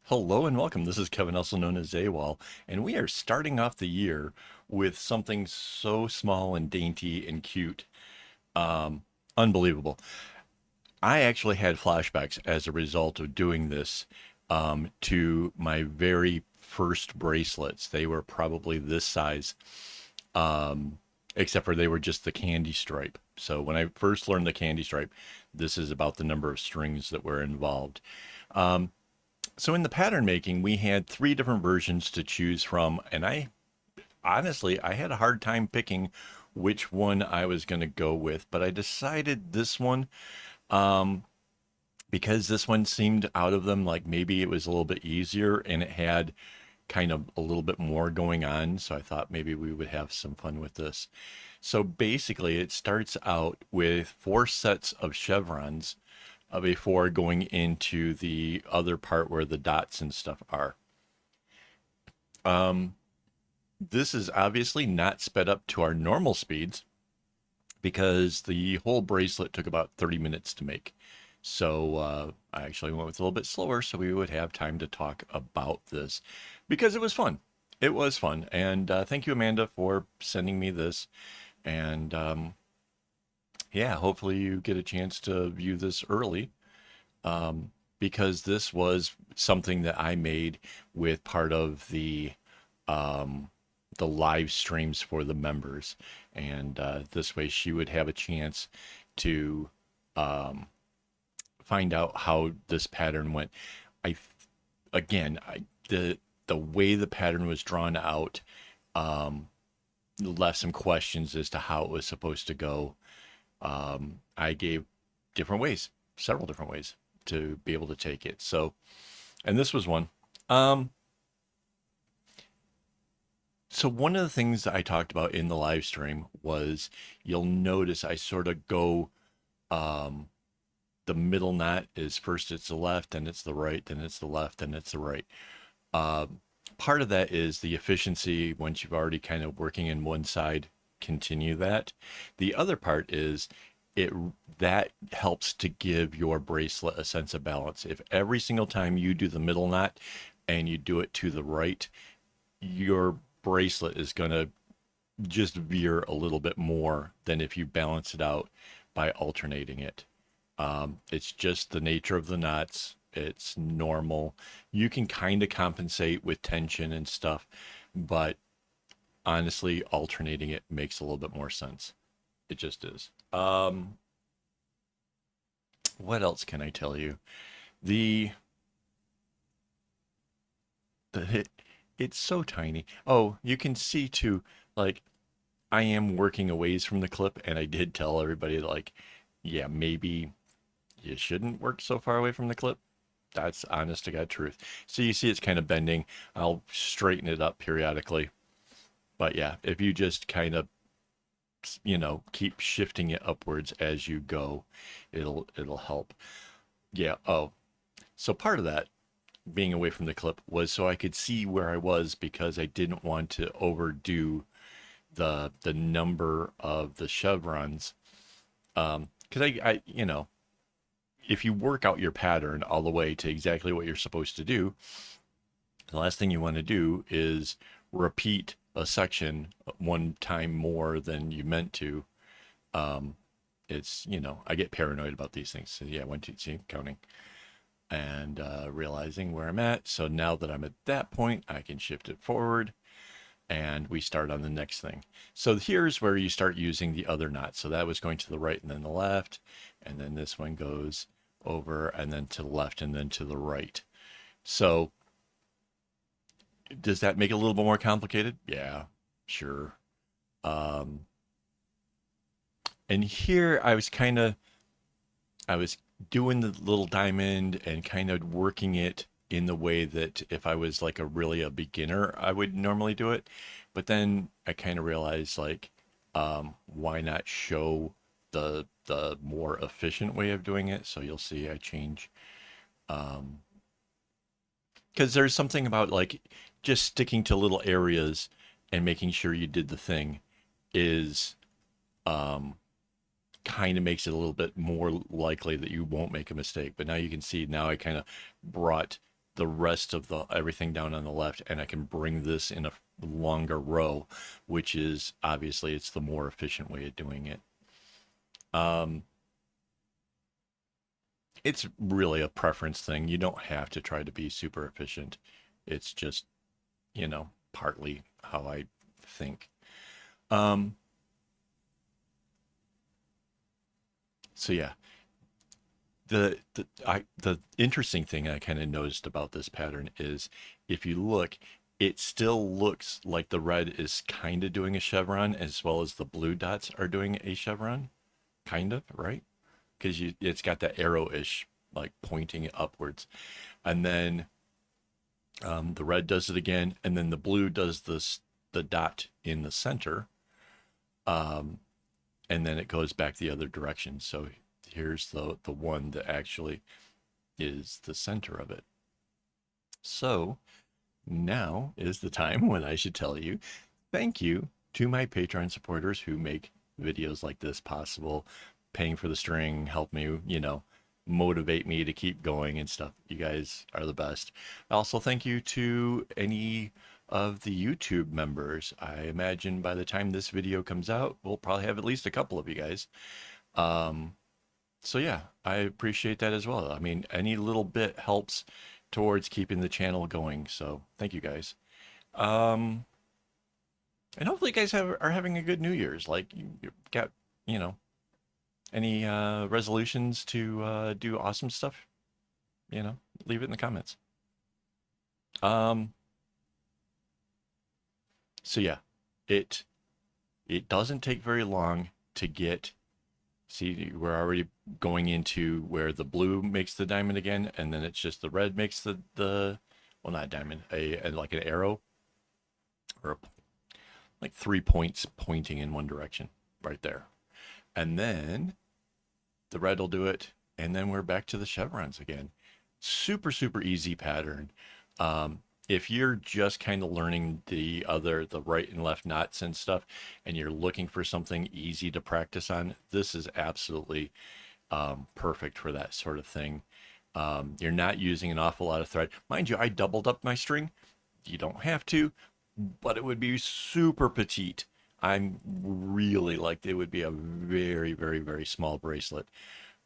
Hello and welcome. This is Kevin, also known as AWOL, and we are starting off the year with something so small and dainty and cute. Um, Unbelievable. I actually had flashbacks as a result of doing this to my very first bracelets. They were probably this size, um, except for they were just the candy stripe. So when I first learned the candy stripe, this is about the number of strings that were involved. Um, so in the pattern making, we had three different versions to choose from, and I honestly I had a hard time picking which one I was going to go with, but I decided this one um, because this one seemed out of them like maybe it was a little bit easier and it had kind of a little bit more going on. So I thought maybe we would have some fun with this. So basically, it starts out with four sets of chevrons before going into the other part where the dots and stuff are. Um, this is obviously not sped up to our normal speeds because the whole bracelet took about 30 minutes to make. So I actually went with a little bit slower so we would have time to talk about this because it was fun. It was fun. And thank you, Amanda, for sending me this. And yeah, hopefully you get a chance to view this early because this was something that I made with part of um, the live streams for the members, and this way she would have a chance to um, find out how this pattern went. I again, the way the pattern was drawn out left some questions as to how it was supposed to go. I gave different ways, several different ways to be able to take it. So, and this was one. Um, so one of the things I talked about in the live stream was you'll notice I sort of go um, the middle knot is first it's the left, then it's the right, then it's the left, then it's the right. Uh, Part of that is the efficiency once you've already kind of working in one side, continue that. The other part is it that helps to give your bracelet a sense of balance. If every single time you do the middle knot and you do it to the right, your bracelet is going to just veer a little bit more than if you balance it out by alternating it. It's just the nature of the knots. It's normal. You can kind of compensate with tension and stuff, but honestly, alternating it makes a little bit more sense. It just is. What else can I tell you? The it, it's so tiny. Oh, you can see too. Like I am working a ways from the clip, and I did tell everybody like, yeah, maybe you shouldn't work so far away from the clip. That's honest to God truth. So you see it's kind of bending. I'll straighten it up periodically. But yeah, if you just kind of, keep shifting it upwards as you go, it'll help. Yeah. Oh, so part of that being away from the clip was so I could see where I was because I didn't want to overdo the number of the chevrons. Because if you work out your pattern all the way to exactly what you're supposed to do, the last thing you want to do is repeat a section one time more than you meant to. Um, I get paranoid about these things. So yeah, one, two, three, counting and realizing where I'm at. So now that I'm at that point, I can shift it forward and we start on the next thing. So here's where you start using the other knot. So that was going to the right and then the left, and then this one goes over and then to the left and then to the right. So does that make it a little bit more complicated? Yeah, sure. Um, and here I was doing the little diamond and kind of working it in the way that if I was like a beginner, I would normally do it. But then I kind of realized like, why not show the more efficient way of doing it? So you'll see I change um, because there's something about like just sticking to little areas and making sure you did the thing is um, kind of makes it a little bit more likely that you won't make a mistake. But now you can see now I kind of brought the rest of the everything down on the left, and I can bring this in a longer row, which is obviously it's the more efficient way of doing it. Um, it's really a preference thing. You don't have to try to be super efficient. It's just, partly how I think. Um, so yeah, the interesting thing I kind of noticed about this pattern is if you look, it still looks like the red is kind of doing a chevron as well as the blue dots are doing a chevron, kind of, right? Because it's got that arrow-ish like pointing upwards, and then the red does it again, and then the blue does the dot in the center, um, and then it goes back the other direction. So here's the one that actually is the center of it. So now is the time when I should tell you thank you to my Patreon supporters who make videos like this possible, paying for the string, help me, motivate me to keep going and stuff. You guys are the best. Also, thank you to any of the YouTube members. I imagine by the time this video comes out, we'll probably have at least a couple of you guys. Um, so yeah, I appreciate that as well. I mean, any little bit helps towards keeping the channel going. So thank you guys. Um, and hopefully you guys are having a good New Year's. Like you got, you know, any resolutions to do awesome stuff, leave it in the comments. Um, so yeah, it it doesn't take very long to get. See, we're already going into where the blue makes the diamond again, and then it's just the red makes the well, not a diamond, a like an arrow or like 3 points pointing in one direction right there. And then the red will do it, and then we're back to the chevrons again. Super, super easy pattern. If you're just kind of learning the right and left knots and stuff, and you're looking for something easy to practice on, this is absolutely perfect for that sort of thing. You're not using an awful lot of thread. Mind you, I doubled up my string. You don't have to, but it would be super petite. I'm really like it would be a very, very, very small bracelet.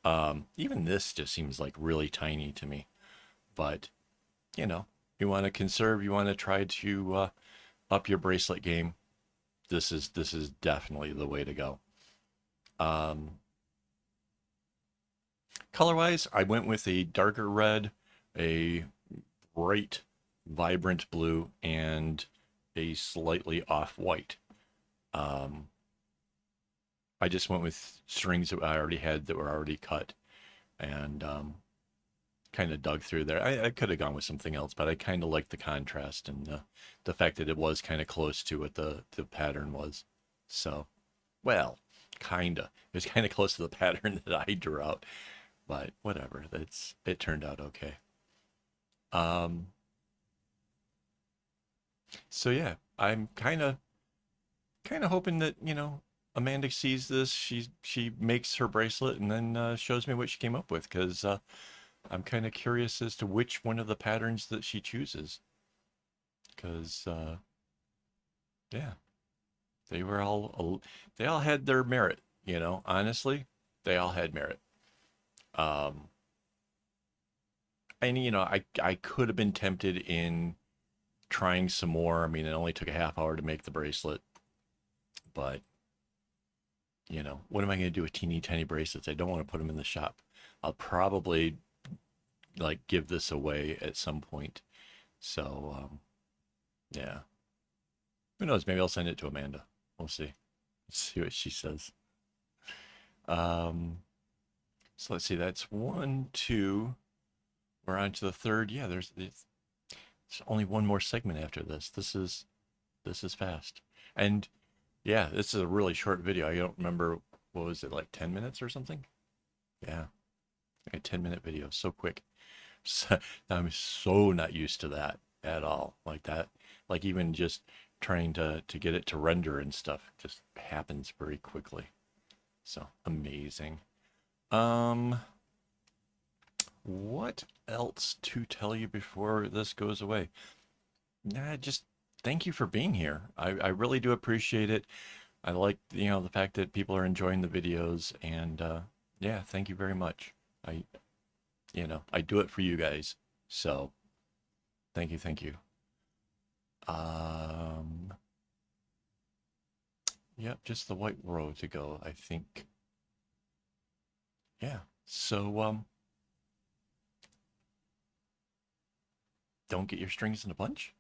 Even this just seems like really tiny to me. But, you want to conserve, you want to try to up your bracelet game. This is definitely the way to go. Um, Color wise, I went with a darker red, a bright, vibrant blue, and a slightly off white. Um, I just went with strings that I already had that were already cut, and kind of dug through there. I could have gone with something else, but I kind of liked the contrast and the fact that it was kind of close to what the pattern was. So, well, kind of. It was kind of close to the pattern that I drew out, but whatever. It turned out okay. Um, so yeah, I'm kind of hoping that Amanda sees this. She makes her bracelet and then shows me what she came up with because I'm kind of curious as to which one of the patterns that she chooses. Because yeah, they all had their merit. Honestly, they all had merit. Um, and I could have been tempted in trying some more. I mean, it only took a half hour to make the bracelet, but what am I going to do with teeny tiny bracelets? I don't want to put them in the shop. I'll probably like give this away at some point. So yeah, who knows? Maybe I'll send it to Amanda. We'll see. Let's see what she says. Um, so let's see. That's one, two. We're on to the third. Yeah, there's only one more segment after this. This is fast. And yeah, this is a really short video. I don't remember, what was it, like 10 minutes or something? Yeah, a 10-minute video, so quick. So, I'm so not used to that at all. Like that, like even just trying to get it to render and stuff just happens very quickly. So amazing. Um, what else to tell you before this goes away? Nah, just thank you for being here. I really do appreciate it. I like, the fact that people are enjoying the videos, and yeah, thank you very much. I, I do it for you guys. So, thank you, thank you. Um, yep, just the white row to go, I think. Yeah. So, don't get your strings in a bunch.